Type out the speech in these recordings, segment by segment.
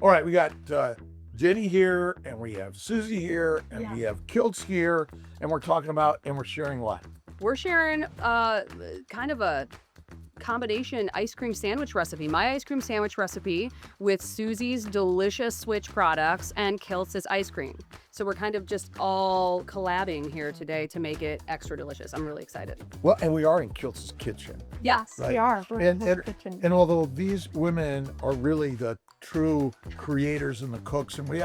All right, we got Jenny here, and we have Susie here, and we have Kiltz here, and we're talking about, and we're sharing what? We're sharing kind of a combination ice cream sandwich recipe. My ice cream sandwich recipe with Susie's delicious Switch products and Kiltz's ice cream. So we're kind of just all collabing here today to make it extra delicious. I'm really excited. Well, and we are in Kiltz's kitchen. Yes, right? We are. We're in the kitchen. And although these women are really the true creators and the cooks, and we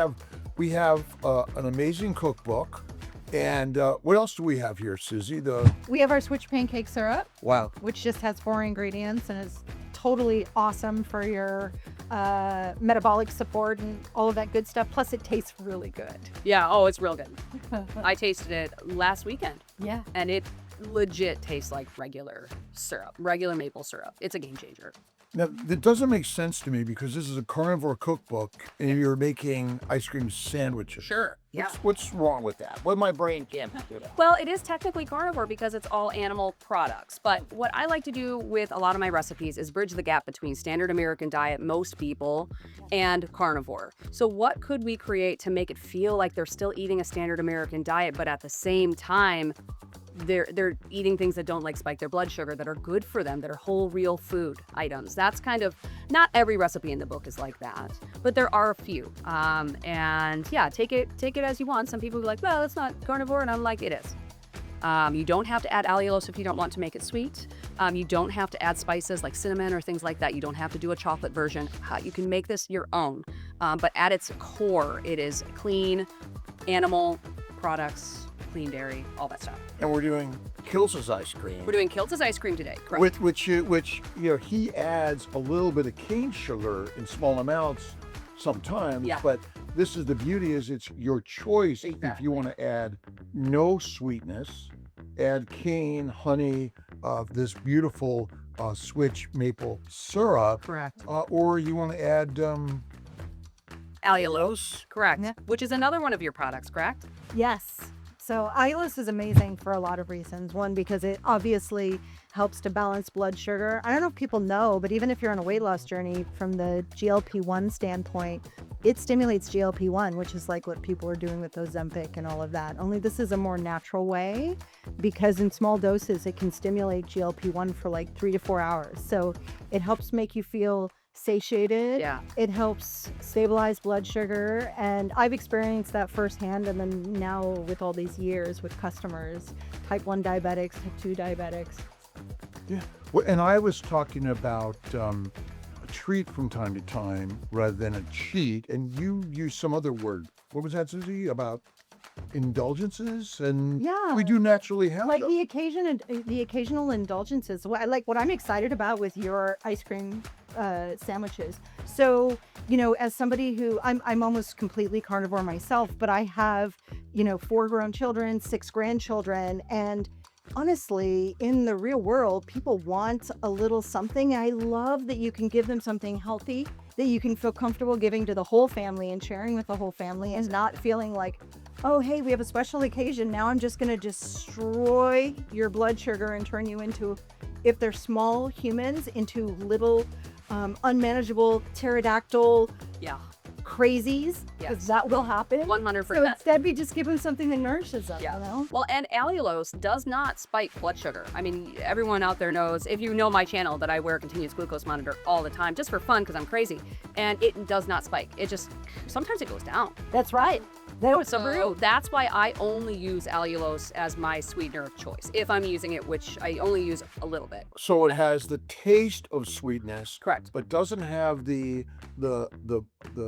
have an amazing cookbook. And what else do we have here, Susie? We have our Switch pancake syrup, Wow. which just has 4 ingredients and is totally awesome for your metabolic support and all of that good stuff. Plus, it tastes really good. Yeah, oh, it's real good. I tasted it last weekend. Yeah. And it legit tastes like regular syrup, regular maple syrup. It's a game changer. Now, that doesn't make sense to me because this is a carnivore cookbook and you're making ice cream sandwiches. Sure. Yeah. What's wrong with that? What my brain can't do that. Well, it is technically carnivore because it's all animal products. But what I like to do with a lot of my recipes is bridge the gap between standard American diet, most people, and carnivore. So what could we create to make it feel like they're still eating a standard American diet, but at the same time, they're eating things that don't like spike their blood sugar, that are good for them, that are whole real food items. That's kind of, not every recipe in the book is like that, but there are a few. And yeah, take it as you want. Some people will be like, well, it's not carnivore, and I'm like, it is. You don't have to add allulose if you don't want to make it sweet. You don't have to add spices like cinnamon or things like that. You don't have to do a chocolate version. You can make this your own. But at its core, it is clean animal products, clean dairy, all that stuff. And we're doing Kiltz's ice cream. We're doing Kiltz's ice cream today, correct? Which he adds a little bit of cane sugar in small amounts sometimes. Yeah. But this is the beauty, is it's your choice. Exactly. If you want to add no sweetness, add cane, honey, this beautiful Switch maple syrup. Correct. Or you want to add Allulose, correct. Yeah. Which is another one of your products, correct? Yes. So allulose is amazing for a lot of reasons. One, because it obviously helps to balance blood sugar. I don't know if people know, but even if you're on a weight loss journey, from the GLP-1 standpoint, it stimulates GLP-1, which is like what people are doing with Ozempic and all of that. Only this is a more natural way, because in small doses, it can stimulate GLP-1 for like 3 to 4 hours. So it helps make you feel satiated. Yeah. It helps stabilize blood sugar, and I've experienced that firsthand. And then now with all these years with customers, type 1 diabetics, type 2 diabetics. Yeah. Well, and I was talking about a treat from time to time rather than a cheat, and you used some other word. What was that, Susie? About indulgences? And Yeah. we do naturally have Like them. the occasional indulgences. What I'm excited about with your ice cream sandwiches. So, as somebody who I'm almost completely carnivore myself, but I have, 4 grown children, 6 grandchildren, and honestly, in the real world, people want a little something. I love that you can give them something healthy that you can feel comfortable giving to the whole family and sharing with the whole family, and not feeling like, oh, hey, we have a special occasion. Now I'm just going to destroy your blood sugar and turn you into, if they're small humans, into little unmanageable pterodactyl Yeah. crazies, because Yes. that will happen. 100%. So instead, we just give them something that nourishes them, Yeah. Well, and allulose does not spike blood sugar. I mean, everyone out there knows, if you know my channel, that I wear a continuous glucose monitor all the time, just for fun, because I'm crazy. And it does not spike. It just, sometimes it goes down. That's right. That was So that's why I only use allulose as my sweetener of choice, if I'm using it, which I only use a little bit. So it has the taste of sweetness, Correct. but doesn't have the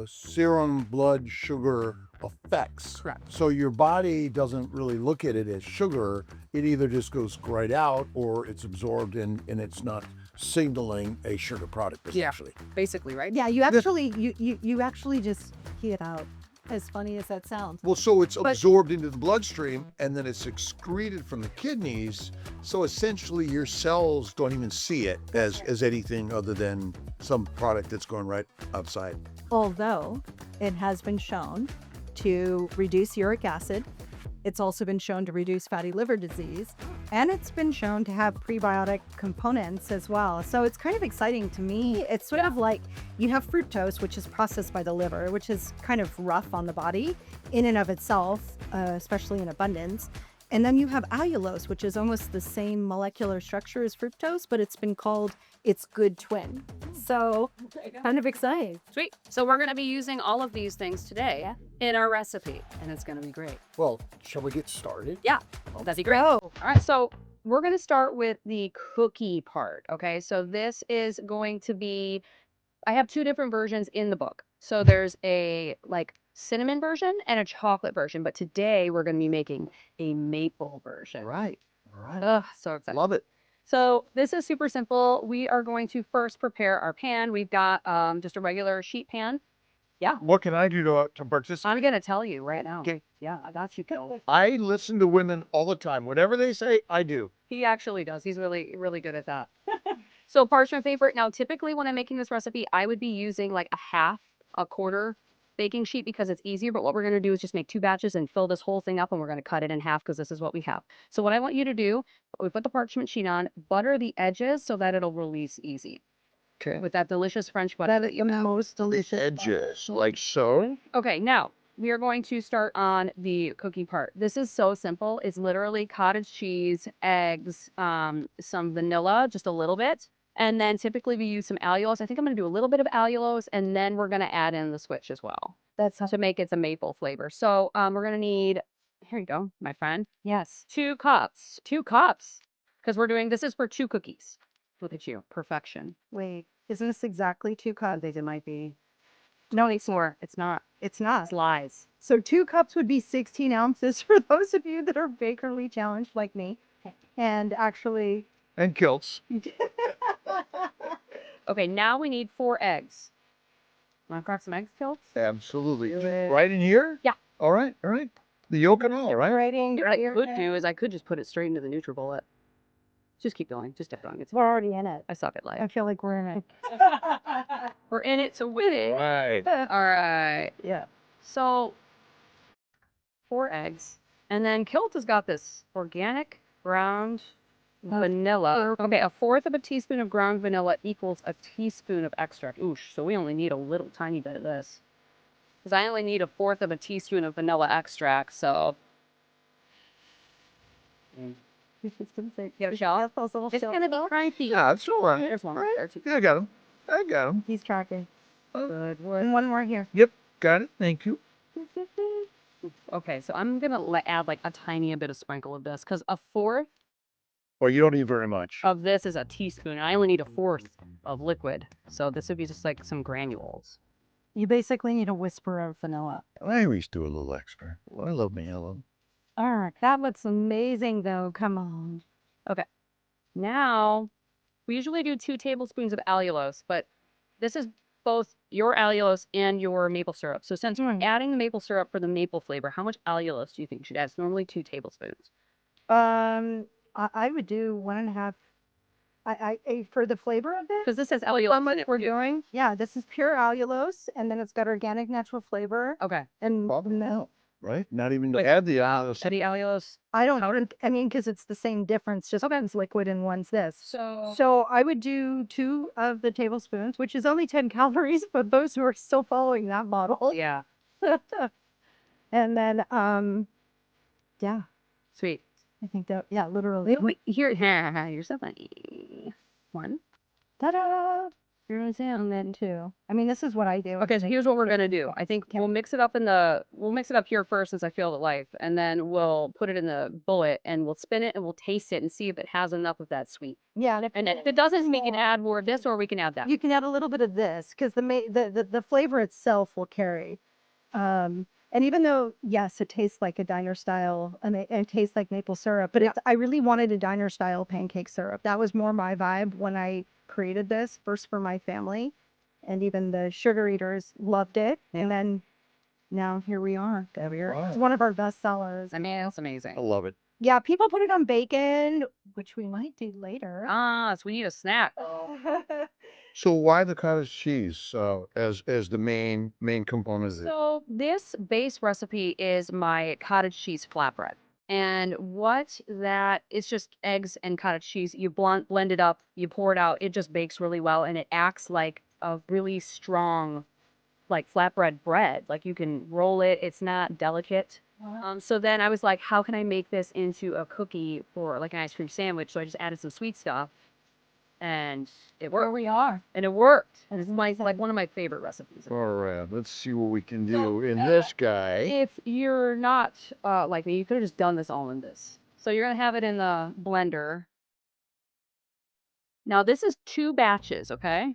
serum blood sugar effects. Correct. So your body doesn't really look at it as sugar. It either just goes right out, or it's absorbed and it's not signaling a sugar product, essentially. Basically, right? Yeah, you actually just pee it out. As funny as that sounds. Well, so it's absorbed into the bloodstream and then it's excreted from the kidneys. So essentially your cells don't even see it as anything other than some product that's going right outside. Although it has been shown to reduce uric acid. It's also been shown to reduce fatty liver disease. And it's been shown to have prebiotic components as well. So it's kind of exciting to me. It's sort of like you have fructose, which is processed by the liver, which is kind of rough on the body in and of itself, especially in abundance. And then you have allulose, which is almost the same molecular structure as fructose, but it's been called its good twin. So kind of exciting. Sweet. So we're going to be using all of these things today in our recipe, and it's going to be great. Well, shall we get started? Yeah, that'd be great. Go. All right, so we're going to start with the cookie part, okay? So this is going to be, I have two different versions in the book. So there's a like cinnamon version and a chocolate version, but today we're going to be making a maple version. All right. Ugh, so excited. Love it. So this is super simple. We are going to first prepare our pan. We've got just a regular sheet pan. What can I do to participate? I'm going to tell you right now. Okay. Yeah, I got you, Phil. I listen to women all the time. Whatever they say, I do. He actually does. He's really, really good at that. So parchment paper. Now, typically when I'm making this recipe, I would be using like a quarter baking sheet because it's easier. But what we're going to do is just make 2 batches and fill this whole thing up, and we're going to cut it in half because this is what we have. So what I want you to do, we put the parchment sheet on, butter the edges so that it'll release easy. Okay. With that delicious French butter. That your most delicious Edges, like so. Okay, now we are going to start on the cookie part. This is so simple. It's literally cottage cheese, eggs, some vanilla, just a little bit. And then typically we use some allulose. I think I'm going to do a little bit of allulose, and then we're going to add in the switch as well. That's to make it a maple flavor. So we're going to need, here you go, my friend. Yes, 2 cups. 2 cups. Because this is for 2 cookies. Look at you, perfection. Wait, isn't this exactly 2 cups? It might be. No, it's more. It's not. It's not. It's lies. So 2 cups would be 16 ounces for those of you that are bakerly challenged like me. And actually, And Kiltz. Okay, now we need 4 eggs. Want to crack some eggs, Kiltz? Absolutely. Do it. Right in here? Yeah. All right. All right. The yolk and all, right? writing. What I could do is I could just put it straight into the NutriBullet. Just keep going. Just keep going. We're already in it. I suck at life. I feel like we're in it. We're in it to win it. Right. All right. Yeah. So 4 eggs. And then Kiltz has got this organic ground vanilla. Okay, 1/4 of a teaspoon of ground vanilla equals a teaspoon of extract. Oosh, so we only need a little tiny bit of this. Because I only need 1/4 of a teaspoon of vanilla extract, so. Yeah, Michelle. It's going to be crunchy. Yeah, that's all right. There's one All right right. there, too. Yeah, I got him. I got him. He's tracking. Good And one more here. Yep. Got it. Thank you. Okay, so I'm going to add like a tiny bit of sprinkle of this because 1/4 Well, you don't need very much. of this is a teaspoon. I only need 1/4 of liquid. So this would be just like some granules. You basically need a whisper of vanilla. I always do a little extra. I love vanilla. All right. That looks amazing, though. Come on. Now, we usually do 2 tablespoons of allulose, but this is both your allulose and your maple syrup. So since we're adding the maple syrup for the maple flavor, how much allulose do you think you should add? It's normally 2 tablespoons. I would do 1.5. For the flavor of it. Because this says allulose. We're doing. Yeah, this is pure allulose, and then it's got organic natural flavor. Okay. And No. Right? Not even Wait. to add the allulose. Any allulose? I don't. I mean, because it's the same difference. Just one's liquid and one's this. So I would do 2 of the tablespoons, which is only 10 calories, but those who are still following that model. Yeah. And then, yeah, Sweet. I think that, yeah, literally. Wait, here, you're so funny. 1. Ta-da! Here's and then 2. I mean, this is what I do. Okay, so here's what we're gonna do. I think we'll mix it up we'll mix it up here first as I feel it life, and then we'll put it in the bullet and we'll spin it and we'll taste it and see if it has enough of that sweet. Yeah. And if it doesn't, we can add more of this or we can add that. You can add a little bit of this because the flavor itself will carry. And even though, yes, it tastes like a diner style, and it tastes like maple syrup, but I really wanted a diner style pancake syrup. That was more my vibe when I created this, first for my family, and even the sugar eaters loved it. And then now here we are. Wow. It's one of our best sellers. I mean, it's amazing. I love it. Yeah, people put it on bacon, which we might do later. Ah, so we need a snack. So why the cottage cheese as the main component of it? So this base recipe is my cottage cheese flatbread. And what that it's just eggs and cottage cheese. You blend it up, you pour it out. It just bakes really well, and it acts like a really strong, like flatbread bread. Like you can roll it. It's not delicate. So then I was like, how can I make this into a cookie for like an ice cream sandwich? So I just added some sweet stuff, and it worked. Here we are. And it worked. And it's like one of my favorite recipes. All right, let's see what we can do in this guy. If you're not like me, you could have just done this all in this. So you're gonna have it in the blender. Now this is 2 batches, okay?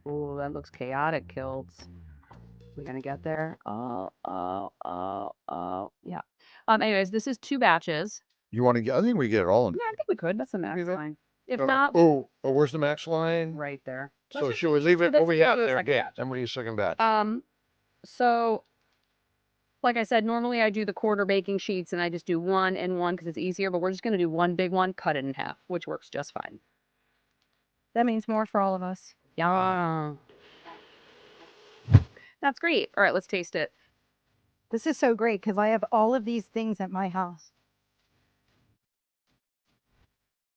Oh, that looks chaotic, Kiltz. We're gonna get there. Yeah. Anyways, this is 2 batches. You want to get? I think we get it all in. Yeah, I think we could. That's the max that? line. If not, Where's the max line? right there. So should we leave it? Let's What we do have the there? second Yeah. batch. Then we use second batch. So like I said, normally I do the quarter baking sheets and I just do 1 and 1 because it's easier, but we're just gonna do 1 big one, cut it in half, which works just fine. That means more for all of us. Yeah. That's great. All right, let's taste it. This is so great because I have all of these things at my house.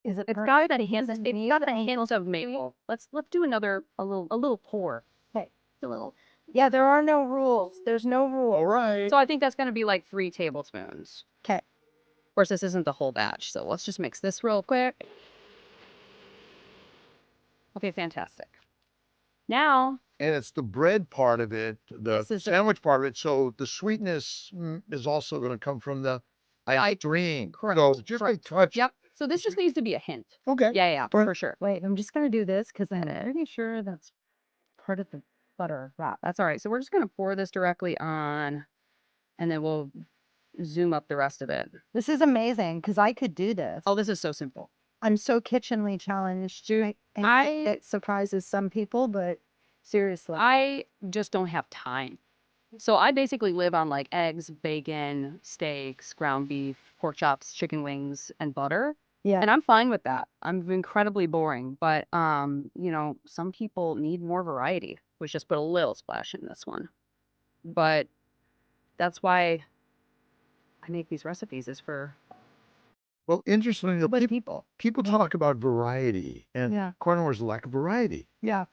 Is it? It's got that handles of maple. Let's do a little pour. Okay. A little. Yeah, there are no rules. There's no rule. All right. So I think that's gonna be like 3 tablespoons. Okay. Of course, this isn't the whole batch, so let's just mix this real quick. Okay, fantastic. Now, And it's the bread part of it, the This is the- sandwich part of it. So the sweetness is also going to come from the ice cream. Correct. So just a touch. yep. So this just needs to be a hint. Okay. Yeah, Right. for sure. Wait, I'm just gonna do this because I'm pretty sure that's part of the butter wrap. That's all right. So we're just gonna pour this directly on, and then we'll zoom up the rest of it. This is amazing because I could do this. Oh, this is so simple. I'm so kitchenly challenged. It surprises some people, but seriously. I just don't have time. So I basically live on like eggs, bacon, steaks, ground beef, pork chops, chicken wings, and butter. Yeah. And I'm fine with that. I'm incredibly boring, but you know, some people need more variety. Which just put a little splash in this one. But that's why I make these recipes is for Well, interestingly, people. people talk about variety, and Yeah. carnivores lack variety. Yeah.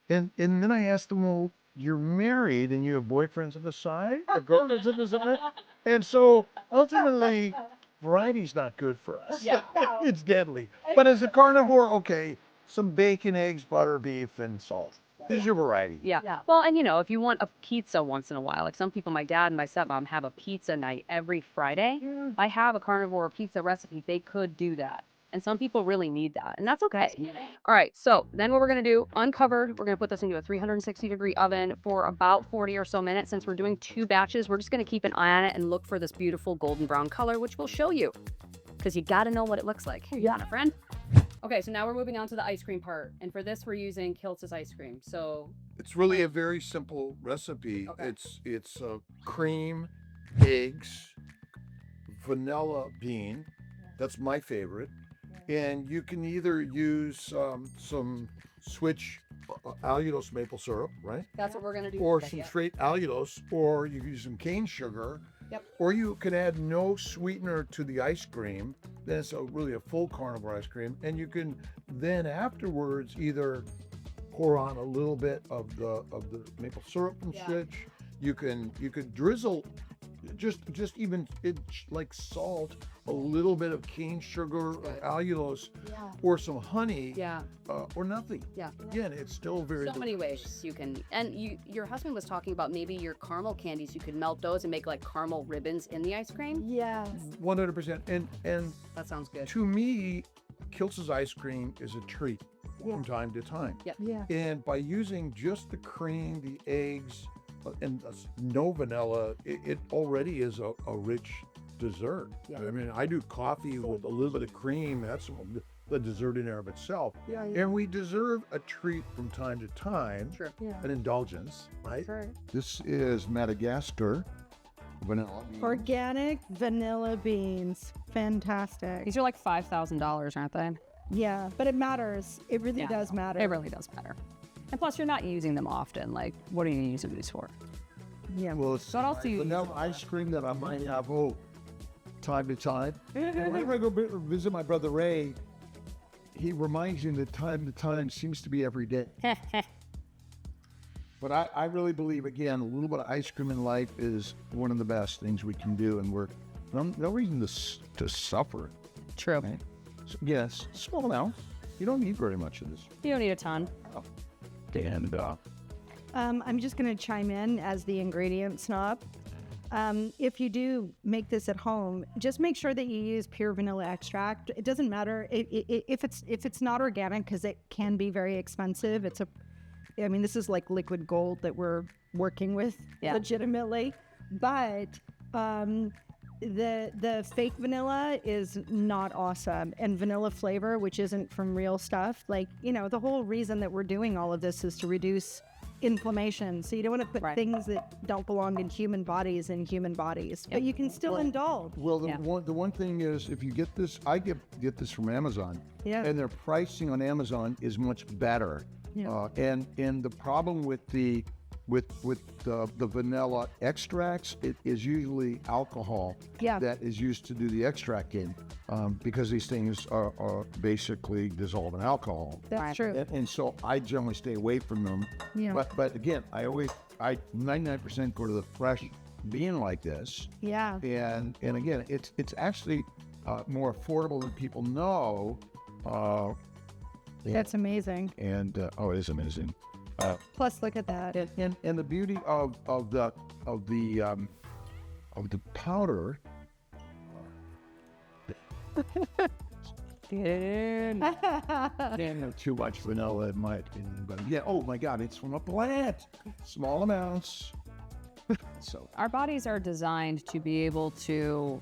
And then I asked them, well, you're married and you have boyfriends on the side, or girlfriends on the side, and so ultimately, variety's not good for us. Yeah. It's deadly. But as a carnivore, okay, some bacon, eggs, butter, beef, and salt. There's your variety. Yeah. Yeah. Well, and you know, if you want a pizza once in a while, like some people, my dad and my stepmom have a pizza night every Friday. I have a carnivore pizza recipe. They could do that. And some people really need that. And that's okay. All right. So then what we're going to do, uncovered, we're going to put this into a 360-degree oven for about 40 or so minutes. Since we're doing 2 batches, we're just going to keep an eye on it and look for this beautiful golden brown color, which we'll show you. Because you got to know what it looks like. Here, you got it, friend. Okay, so now we're moving on to the ice cream part. And for this, we're using Kiltz Ice Cream. So It's really a very simple recipe. Okay. It's cream, eggs, vanilla bean. That's my favorite. And you can either use some switch allulose maple syrup, right? that's what we're going to do. Or today, some yeah. straight allulose, or you can use some cane sugar. Yep. Or you can add no sweetener to the ice cream. Then it's really a full carnivore ice cream. And you can then afterwards either pour on a little bit of the maple syrup from Yeah. switch. You can drizzle just even like salt, a little bit of cane sugar, allulose, Yeah. or some honey, Yeah. or nothing. Yeah. Again, it's still very So many ways you can, and your husband was talking about maybe your caramel candies, you could melt those and make like caramel ribbons in the ice cream. Yes. 100%. And That sounds good. to me, Kiltz's ice cream is a treat from time to time. Yep. Yeah. And by using just the cream, the eggs, and no vanilla, it already is a rich dessert. Yeah. I mean, I do coffee with a little bit of cream. That's the dessert in and of itself. Yeah. And we deserve a treat from time to time, Sure. Yeah. an indulgence, right? Right. This is Madagascar vanilla. Organic vanilla beans. Fantastic. These are like $5,000, aren't they? Yeah, but it matters. It really Yeah. does matter. It really does matter. And plus, you're not using them often. Like, what are you using these for? Yeah. Well, it's What else do you use vanilla ice cream that I might have. Oh, time to time. And whenever I go visit my brother Ray, he reminds me that time to time seems to be every day. But I really believe, again, a little bit of ice cream in life is one of the best things we can do, and we're no reason to suffer. True. Right? So, yes, small amount. You don't need very much of this. You don't need a ton. And I'm just going to chime in as the ingredient snob. If you do make this at home, just make sure that you use pure vanilla extract. It doesn't matter if it's not organic, because it can be very expensive. This is like liquid gold that we're working with legitimately. But the fake vanilla is not awesome, and vanilla flavor, which isn't from real stuff. Like, the whole reason that we're doing all of this is to reduce inflammation. So you don't want to put things that don't belong in human bodies in human bodies, but you can still indulge. Well, the one thing is, if you get this, I get this from Amazon, and their pricing on Amazon is much better. And the problem with the vanilla extracts, it is usually alcohol that is used to do the extracting, because these things are basically dissolved in alcohol. That's true. And so I generally stay away from them. But again, I 99% go to the fresh bean like this. And again, it's actually more affordable than people know. That's amazing. And it is amazing. Plus, look at that. And the beauty of the powder. Can't have too much vanilla in my opinion, but oh my God, it's from a plant. Small amounts. So our bodies are designed to be able to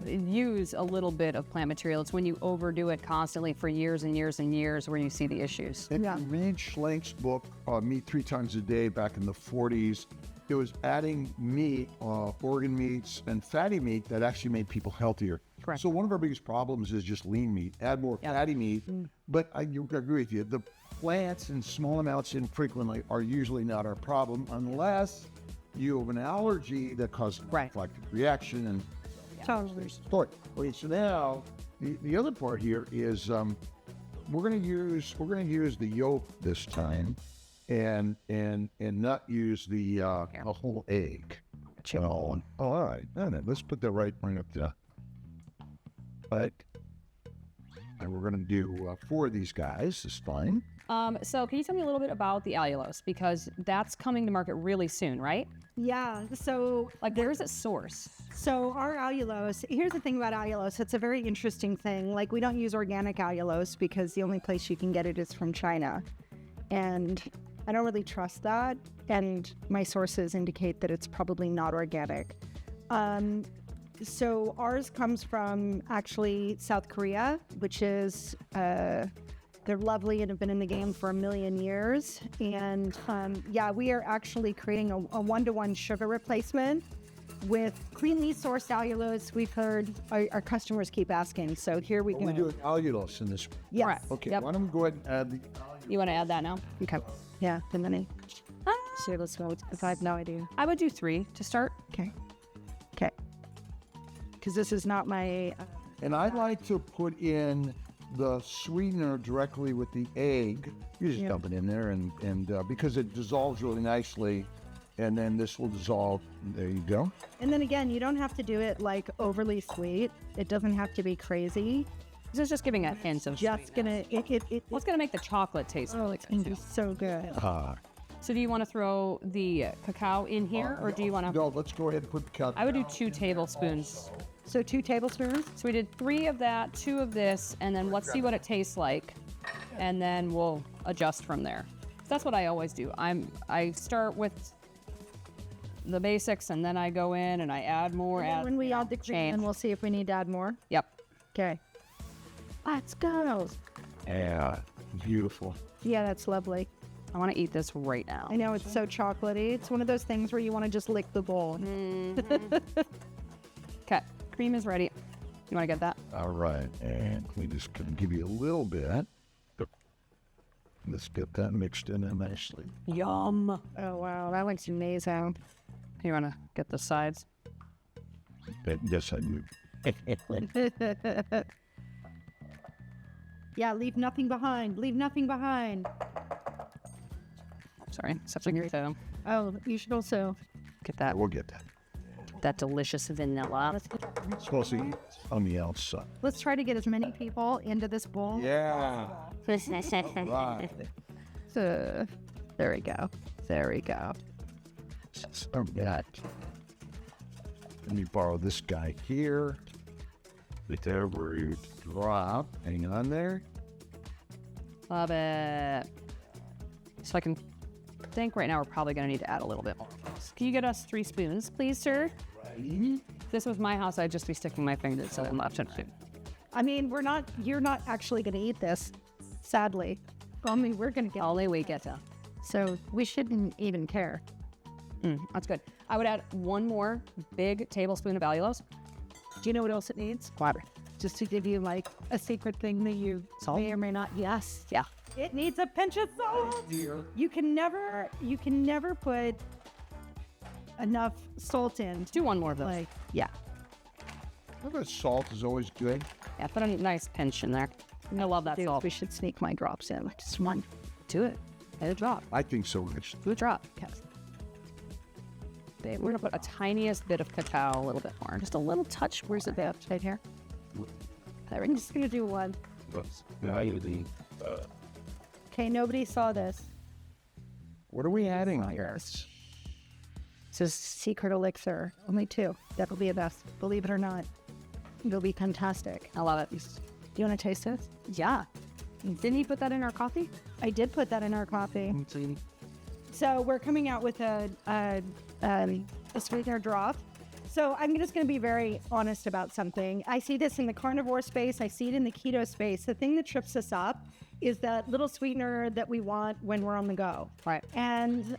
use a little bit of plant material. It's when you overdo it constantly for years and years and years where you see the issues. If you read Schlank's book, Meat 3 Times a Day, back in the 40s, it was adding meat, organ meats, and fatty meat that actually made people healthier. Correct. So one of our biggest problems is just lean meat. Add more fatty meat. But I agree with you. The plants in small amounts infrequently are usually not our problem, unless you have an allergy that causes an anaphylactic reaction. And Totally. story. Okay, so now the other part here is we're going to use the yolk this time, and not use the whole egg. So, all right, let's put that right up there. But and we're going to do 4 of these guys. Is fine. So can you tell me a little bit about the allulose, because that's coming to market really soon, right? Yeah. So, where is it sourced? So our allulose, here's the thing about allulose. It's a very interesting thing. We don't use organic allulose because the only place you can get it is from China. And I don't really trust that. And my sources indicate that it's probably not organic. So ours comes from actually South Korea, which is, they're lovely and have been in the game for 1 million years. And we are actually creating a 1-to-1 sugar replacement with cleanly sourced allulose. We've heard our customers keep asking. So here we go. We do allulose in this. Yes. Correct. Okay, Yep. why don't we go ahead and add the allulose? You want to add that now? Okay. Yeah, and then so let's go, because I have no idea. I would do 3 to start. Okay. Because this is not my... And I like to put in the sweetener directly with the egg. You just dump it in there, and because it dissolves really nicely, and then this will dissolve. There you go. And then again, you don't have to do it overly sweet. It doesn't have to be crazy. This is just giving a hint of Just gonna... What's going to make the chocolate taste really it's gonna be so good. So do you want to throw the cacao in here, or do you want to... No, let's go ahead and put the cacao. I would do 2 tablespoons. So 2 tablespoons? So we did 3 of that, 2 of this, and then let's see what it tastes like, and then we'll adjust from there. That's what I always do. I start with the basics, and then I go in and I add more. When we add the cream, and we'll see if we need to add more. Yep. Okay. Let's go. Yeah, beautiful. Yeah, that's lovely. I want to eat this right now. I know, it's so chocolatey. It's one of those things where you want to just lick the bowl. Okay, cream is ready. You want to get that? All right, and we just can give you a little bit. Let's get that mixed in there nicely. Yum. Oh, wow, that looks amazing. You want to get the sides? Yes, I do. Yeah, leave nothing behind. Leave nothing behind. Sorry, something here too. Oh, you should also Get that We'll get that. delicious vanilla. It's supposed to eat on the outside. let's try to get as many people into this bowl. Yeah. Right. So, there we go. There we go. Oh, God. Let me borrow this guy here. Right there where you drop. Hang on there. Love it. So I think right now we're probably going to need to add a little bit more. Can you get us 3 spoons, please, sir? If this was my house, I'd just be sticking my fingers in left and right. I mean, you're not actually going to eat this, sadly. I mean, we're going to get, Only we get to. so we shouldn't even care. That's good. I would add 1 more big tablespoon of allulose. Do you know what else it needs? What? Just to give you like a secret thing that you Salt? may or may not. Yes. Yeah. It needs a pinch of salt. You can never put enough salt in. Do 1 more of those. Like, yeah. I bet salt is always good. Yeah, put a nice pinch in there. I love that Dude, salt. we should sneak my drops in. Just one. Do it. Let it drop. I think so, Rich. Do a drop. Okay. Babe, we're gonna put a tiniest bit of cacao, a little bit more. Just a little touch. Where's it at? Right here. I'm just gonna do one. Okay, nobody saw this. What are we adding here? This is secret elixir. Only 2. That'll be the best. Believe it or not. It'll be fantastic. I love it. Do you want to taste this? Yeah. Didn't you put that in our coffee? I did put that in our coffee. So we're coming out with a sweetener drop. So I'm just going to be very honest about something. I see this in the carnivore space. I see it in the keto space. The thing that trips us up is that little sweetener that we want when we're on the go. Right. And,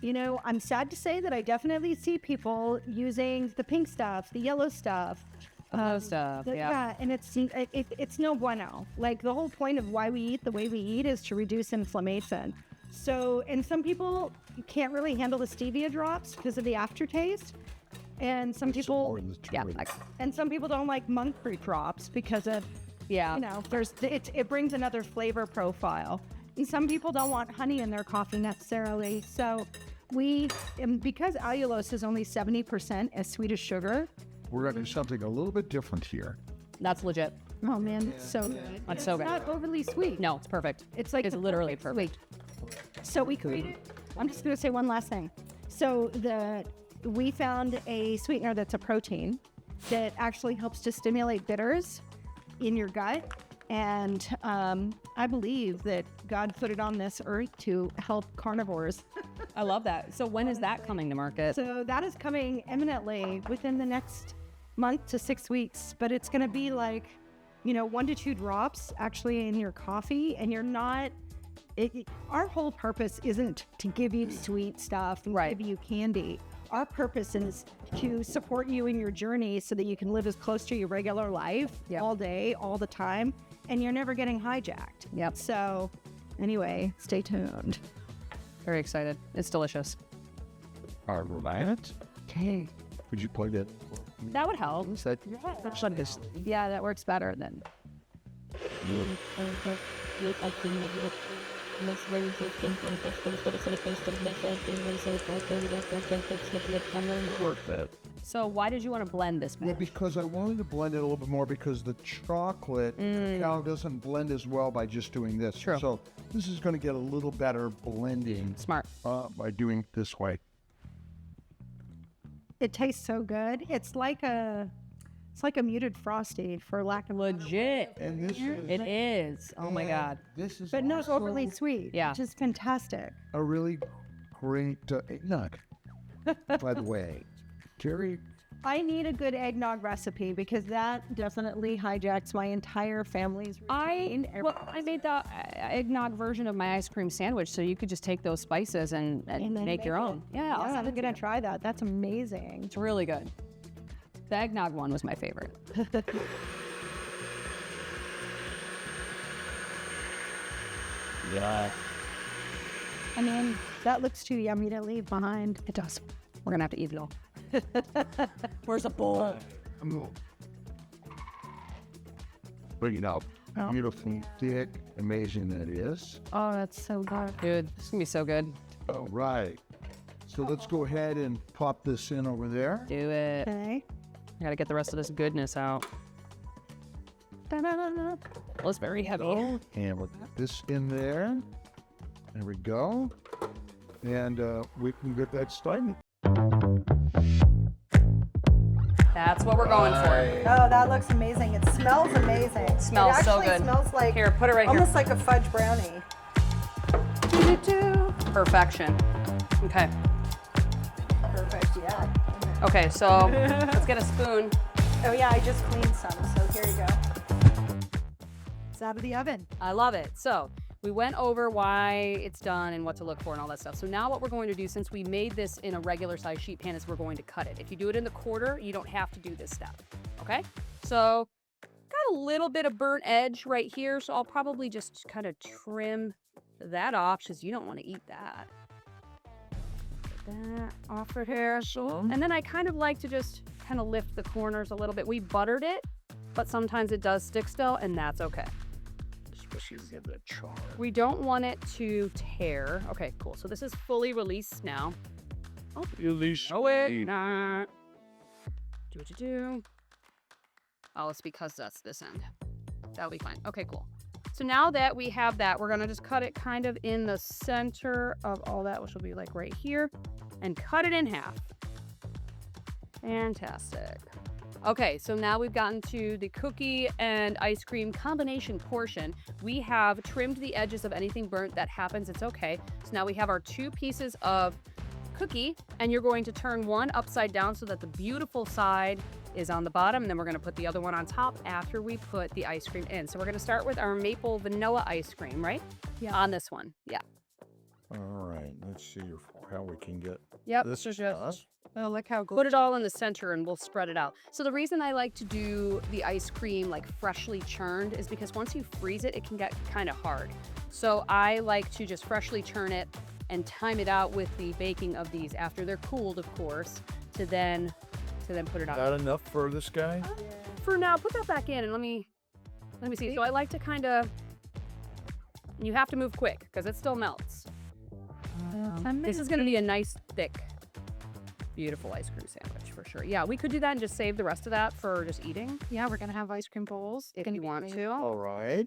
you know, I'm sad to say that I definitely see people using the pink stuff, the yellow stuff. Stuff, yeah. Yeah, and it's no bueno. Like, the whole point of why we eat the way we eat is to reduce inflammation. So, and some people can't really handle the stevia drops because of the aftertaste. And some people, and some people don't like monk fruit drops because of, you know, it brings another flavor profile. And some people don't want honey in their coffee necessarily. So because allulose is only 70% as sweet as sugar. We're going to do something a little bit different here. That's legit. Oh man, it's so good. That's so good. It's not overly sweet. No, it's perfect. It's like It's the literally perfect. sweet. So we created, I'm just going to say one last thing. So we found a sweetener that's a protein that actually helps to stimulate bitters in your gut. And I believe that God put it on this earth to help carnivores. I love that. So when is that coming to market? So that is coming imminently within the next month to 6 weeks. But it's going to be like, you know, 1 to 2 drops actually in your coffee. And you're not, our whole purpose isn't to give you sweet stuff and give you candy. Our purpose is to support you in your journey so that you can live as close to your regular life all day, all the time, and you're never getting hijacked. Yep. So anyway, stay tuned. Very excited. It's delicious. All right. Okay. Could you plug that? That would help. Yeah, that works better than. So why did you want to blend this? Yeah, because I wanted to blend it a little bit more because the chocolate cacao doesn't blend as well by just doing this. True. So this is going to get a little better blending Smart. by doing it this way. It tastes so good. It's like a muted Frosty, for lack of Legit. And this is, It is. Oh my God. This is but not also overly sweet. Yeah. Which is fantastic. a really great eggnog. By the way, Jerry, I need a good eggnog recipe because that definitely hijacks my entire family's routine. I made the eggnog version of my ice cream sandwich, so you could just take those spices and then make your own. Yeah, I'll send I'm it to gonna you. try that. That's amazing. It's really good. The eggnog one was my favorite. yeah, I mean, that looks too yummy to leave behind. It does. We're gonna have to eat it all. Where's a bowl? Bring it out. Oh. Beautiful, thick, amazing that is. Oh, that's so good. Dude, this is gonna be so good. All right. So let's go ahead and pop this in over there. Do it. Okay. I gotta get the rest of this goodness out. Well, it's very heavy. And we'll put this in there. There we go. And we can get that started. That's what we're going for. Oh, that looks amazing. It smells amazing. Smells it so actually good. Smells like Here, put it right almost here. like a fudge brownie. Perfection. Okay. Perfect. Yeah. Okay, so let's get a spoon. Oh yeah, I just cleaned some, so here you go. It's out of the oven. I love it. So we went over why it's done and what to look for and all that stuff. So now what we're going to do, since we made this in a regular size sheet pan, is we're going to cut it. If you do it in the quarter, you don't have to do this step. Okay? So got a little bit of burnt edge right here, so I'll probably just kind of trim that off because you don't want to eat that. Get that off right here. And then I kind of like to just kind of lift the corners a little bit. We buttered it, but sometimes it does stick still, and that's okay. Especially to get that char. We don't want it to tear. Okay, cool. So this is fully released now. Oh, Release. no, it not. Do what you do. Oh, it's because that's this end. That'll be fine. Okay, cool. So now that we have that, we're gonna just cut it kind of in the center of all that, which will be like right here, and cut it in half. Fantastic. Okay, so now we've gotten to the cookie and ice cream combination portion. We have trimmed the edges of anything burnt. That happens, it's okay. So now we have our 2 pieces of cookie, and you're going to turn one upside down so that the beautiful side is on the bottom, and then we're gonna put the other one on top after we put the ice cream in. So we're gonna start with our maple vanilla ice cream, right? Yeah. On this one, yeah. All right. Let's see how we can get Yep. this. Oh, look how good. Put it all in the center and we'll spread it out. So the reason I like to do the ice cream like freshly churned is because once you freeze it, it can get kind of hard. So I like to just freshly churn it and time it out with the baking of these after they're cooled, of course, to then put it out. Not enough for this guy? For now, put that back in and let me see. So I like to kind of, you have to move quick because it still melts. This is going to be a nice, thick, beautiful ice cream sandwich for sure. Yeah, we could do that and just save the rest of that for just eating Yeah, we're gonna have ice cream bowls. if you want to. All right.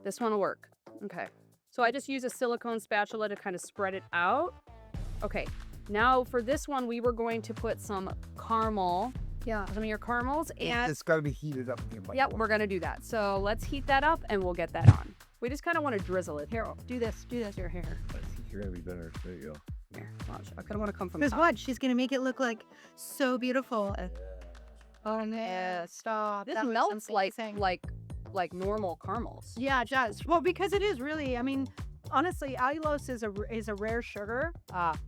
This one will work. Okay. So I just use a silicone spatula to kind of spread it out. Okay. Now for this one, we were going to put some caramel. Yeah. Some of your caramels and It's got to be heated up again. yep, we're going to do that. So let's heat that up and we'll get that on. We just kind of want to drizzle it. Here, Do this. your hair. I think you're going to be better. There you go. Here, watch. I kind of want to come from Because top. what? She's gonna make it look like so beautiful. Oh no! Yeah. Stop. This That looks melts amazing. like normal caramels. Yeah, it does. Well, because it is really. I mean, honestly, allulose is a rare sugar.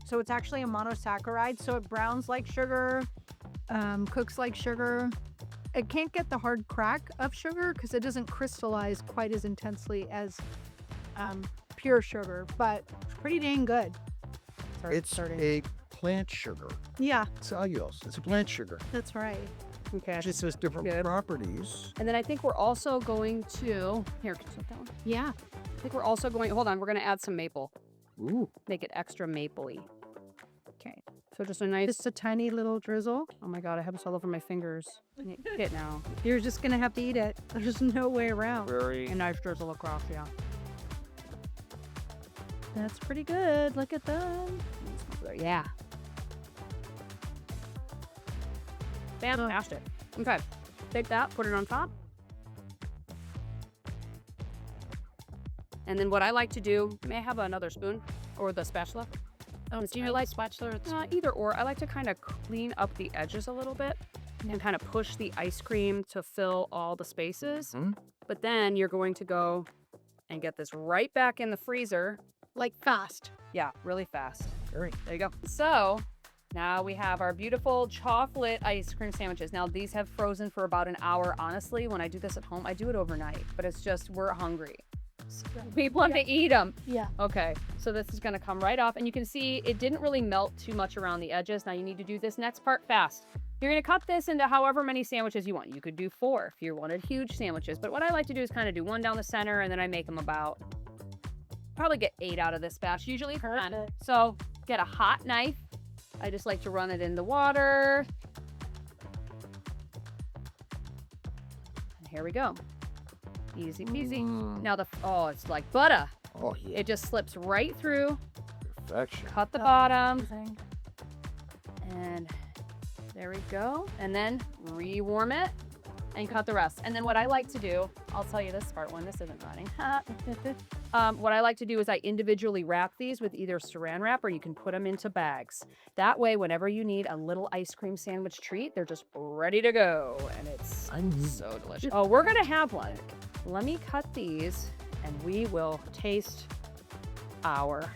So it's actually a monosaccharide. So it browns like sugar, cooks like sugar. It can't get the hard crack of sugar because it doesn't crystallize quite as intensely as pure sugar. But it's pretty dang good. It's a plant sugar. Yeah, Cellulose. It's a plant sugar. that's right. Okay. It just has different Good. properties. And then I think we're also going to here. Can you set that one? Yeah. I think we're also going. Hold on. We're going to add some maple. Ooh. Make it extra mapley. Okay. So just a nice. Just a tiny little drizzle. Oh my god! I have this all over my fingers. I need to eat it now. You're just gonna have to eat it. There's no way around. Very. A nice drizzle across. Yeah. That's pretty good. Look at that. Yeah. Fantastic. Okay. Take that, put it on top. And then what I like to do, may I have another spoon or the spatula? Oh, do you like spatula? Either or. I like to kind of clean up the edges a little bit and kind of push the ice cream to fill all the spaces. Mhm. But then you're going to go and get this right back in the freezer. Like fast. Yeah, really fast. Very. There you go. So now we have our beautiful chocolate ice cream sandwiches. Now these have frozen for about an hour. Honestly, when I do this at home, I do it overnight, but it's just, we're hungry. We want to eat them. Yeah. Okay, so this is gonna come right off and you can see it didn't really melt too much around the edges. Now you need to do this next part fast. You're going to cut this into however many sandwiches you want. You could do 4 if you wanted huge sandwiches. But what I like to do is kind of do 1 down the center, and then I make them about, probably get 8 out of this batch, usually 10. So get a hot knife. I just like to run it in the water. And here we go. Easy peasy. Now oh, it's like butter. Oh, yeah. It just slips right through. Perfection. Cut the bottom. And there we go. And then rewarm it and cut the rest. And then what I like to do, I'll tell you this part when this isn't running. What I like to do is I individually wrap these with either saran wrap or you can put them into bags. That way, whenever you need a little ice cream sandwich treat, they're just ready to go. And it's so delicious. Oh, we're going to have one. Let me cut these and we will taste our.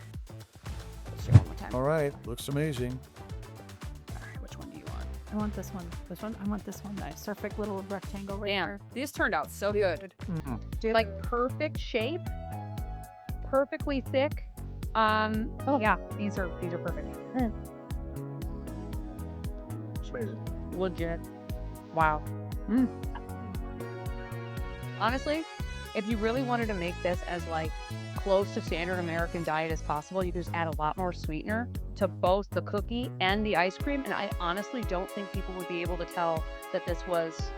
Let's do it one more time. All right. Looks amazing. Which one do you want? I want this one. This one? I want this one. Nice. Perfect little rectangle right Damn, there. these turned out so good. Like perfect shape, perfectly thick. Yeah, these are perfect. It's amazing. Legit. Wow. Honestly, if you really wanted to make this as like close to standard American diet as possible, you could just add a lot more sweetener to both the cookie and the ice cream. And I honestly don't think people would be able to tell that this was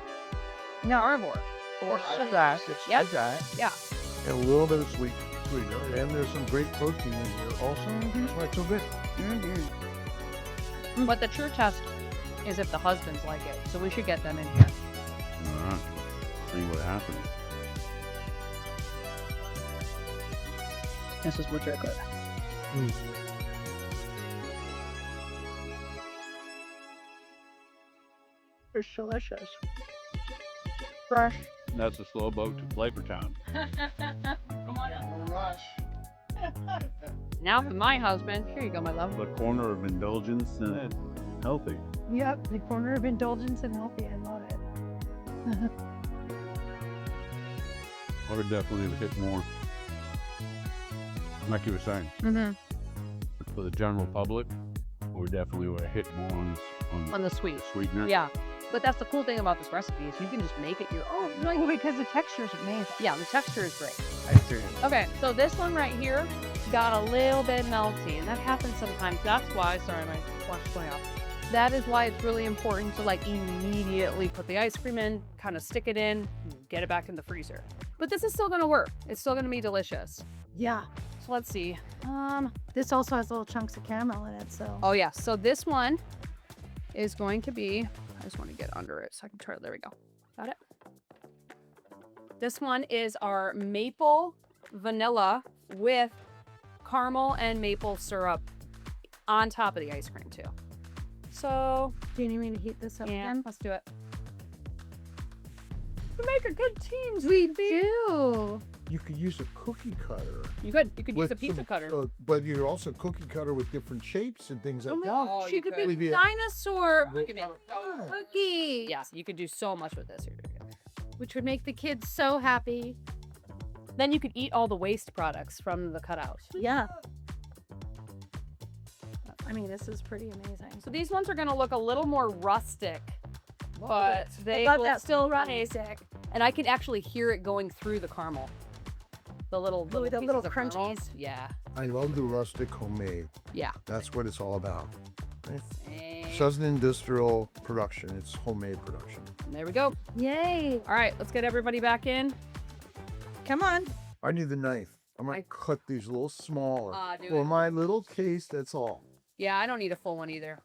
carnivore. Or that. Yep. Yeah. And a little bit of sweetener, and there's some great protein in here also. That's why it's so good. But the true test is if the husbands like it. So we should get them in here. All right. See what happens. This is legit good. It's delicious. Fresh. That's a slow boat to Flavortown. Now for my husband. Here you go, my love. The corner of indulgence and healthy. Yep, the corner of indulgence and healthy. I love it. I would definitely hit more. Like you were saying, for the general public, we definitely would hit more On the sweet. sweetener. Yeah. But that's the cool thing about this recipe is you can just make it your own. Well, because the texture is amazing. Yeah, the texture is great. I see. Okay, so this one right here got a little bit melty, and that happens sometimes. That's why, sorry, my watch is going off. That is why it's really important to like immediately put the ice cream in, kind of stick it in, get it back in the freezer. But this is still gonna work. It's still gonna be delicious. Yeah. So let's see. This also has little chunks of caramel in it, so. Oh yeah, so this one is going to be, I just want to get under it so I can try it. There we go. Got it. This one is our maple vanilla with caramel and maple syrup on top of the ice cream too. So, Do you need me to heat this up again? let's do it. We make a good team. We do. You could use a cookie cutter. You could use with a pizza some, cutter. but you're also cookie cutter with different shapes and things like that. Oh, she you could could. be Maybe a- dinosaur You could make cookie. yes, you could do so much with this. Which would make the kids so happy. Then you could eat all the waste products from the cutouts. Yeah. I mean, this is pretty amazing. So these ones are going to look a little more rustic, but they I love will that still rustic. taste. And I can actually hear it going through the caramel. The little the pieces little of caramel. crunchies. Yeah. I love the rustic homemade. Yeah. That's what it's all about. Right? And It doesn't industrial production. It's homemade production. there we go. Yay. All right, let's get everybody back in. Come on. I need the knife. I'm going to cut these a little smaller. Do For it. my little case, that's all. Yeah, I don't need a full one either.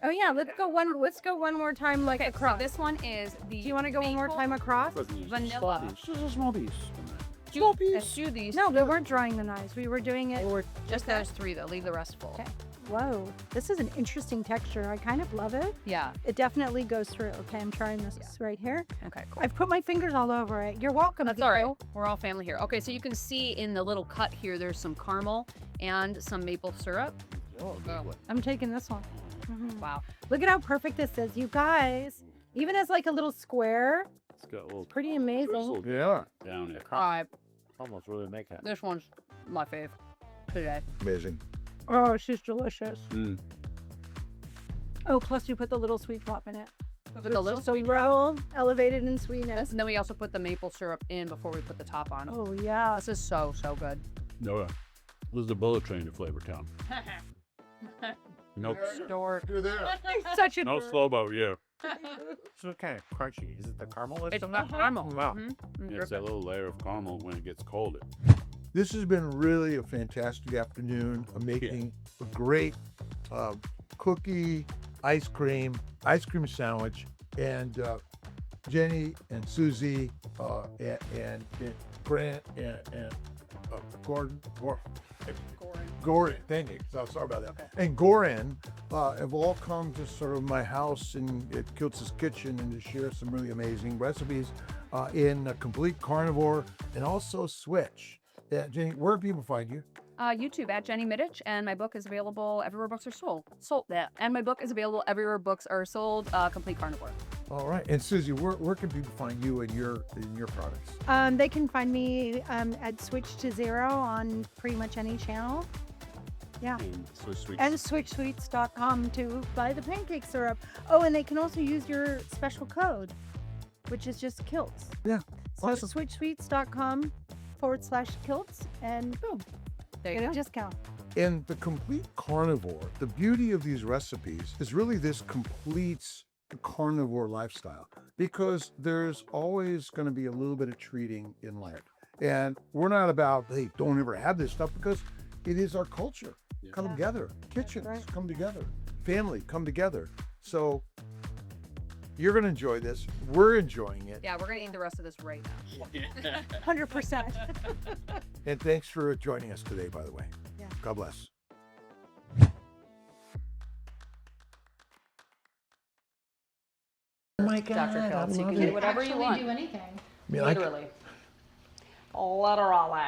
Oh yeah, let's go one more time like Okay, across. so this one is the Do you want to go one more maple time across? vanilla. Just a small piece. Small piece. Let's do these. No, we weren't drying the knives. We were doing it. Just those 3 though. Leave the rest full. Okay. Whoa, this is an interesting texture. I kind of love it. Yeah. It definitely goes through. Okay, I'm trying this right here. Okay, cool. I've put my fingers all over it. You're welcome. That's all right. We're all family here. Okay, so you can see in the little cut here, there's some caramel and some maple syrup. I'm taking this one. Wow. Look at how perfect this is, you guys. Even as like a little square, It's got a little pretty amazing. drizzle Yeah. down it. All right, Almost really make it. this one's my fave today. Amazing. Oh, she's delicious. Mm. Oh, plus you put the little sweet drop in it. With a little So roll, elevated in sweetness. and then we also put the maple syrup in before we put the top on. Oh yeah. This is so good. No, this is the bullet train to Flavor Town. No, Store. You're there. Such a no slow boat, yeah. So what kind of crunchy? Is it the caramel? It's in not that? caramel. Wow. It's that little layer of caramel when it gets cold. This has been really a fantastic afternoon of making a great cookie, ice cream sandwich. And Jenny and Susie and Grant and Goran, thank you. So sorry about that. Okay. And Goran have all come to sort of my house and at Kiltz's kitchen and to share some really amazing recipes in Complete Carnivore and also Switch. Yeah, Jenny, where do people find you? YouTube at Jenny Mitich, and my book is available everywhere books are sold. And my book is available everywhere books are sold. Complete Carnivore. All right. And Susie, where can people find you and your products? They can find me at Switch to Zero on pretty much any channel. Yeah. Swiss sweets. And switchsweets.com to buy the pancake syrup. Oh, and they can also use your special code, which is just Kiltz. Yeah. So Awesome. switchsweets.com/Kiltz and boom, There you get a go. discount. In the Complete Carnivore, the beauty of these recipes is really this completes the carnivore lifestyle because there's always going to be a little bit of treating in life. And we're not about, hey, don't ever have this stuff because it is our culture. Yeah. Come together. Kitchens right. come together. Family come together. So you're going to enjoy this. We're enjoying it. Yeah, we're gonna eat the rest of this right now. 100%. And thanks for joining us today, by the way. Yeah. God bless. Oh my God. Dr. Kiltz, you I can love do it. whatever you want. anything. I mean, Literally. Literally.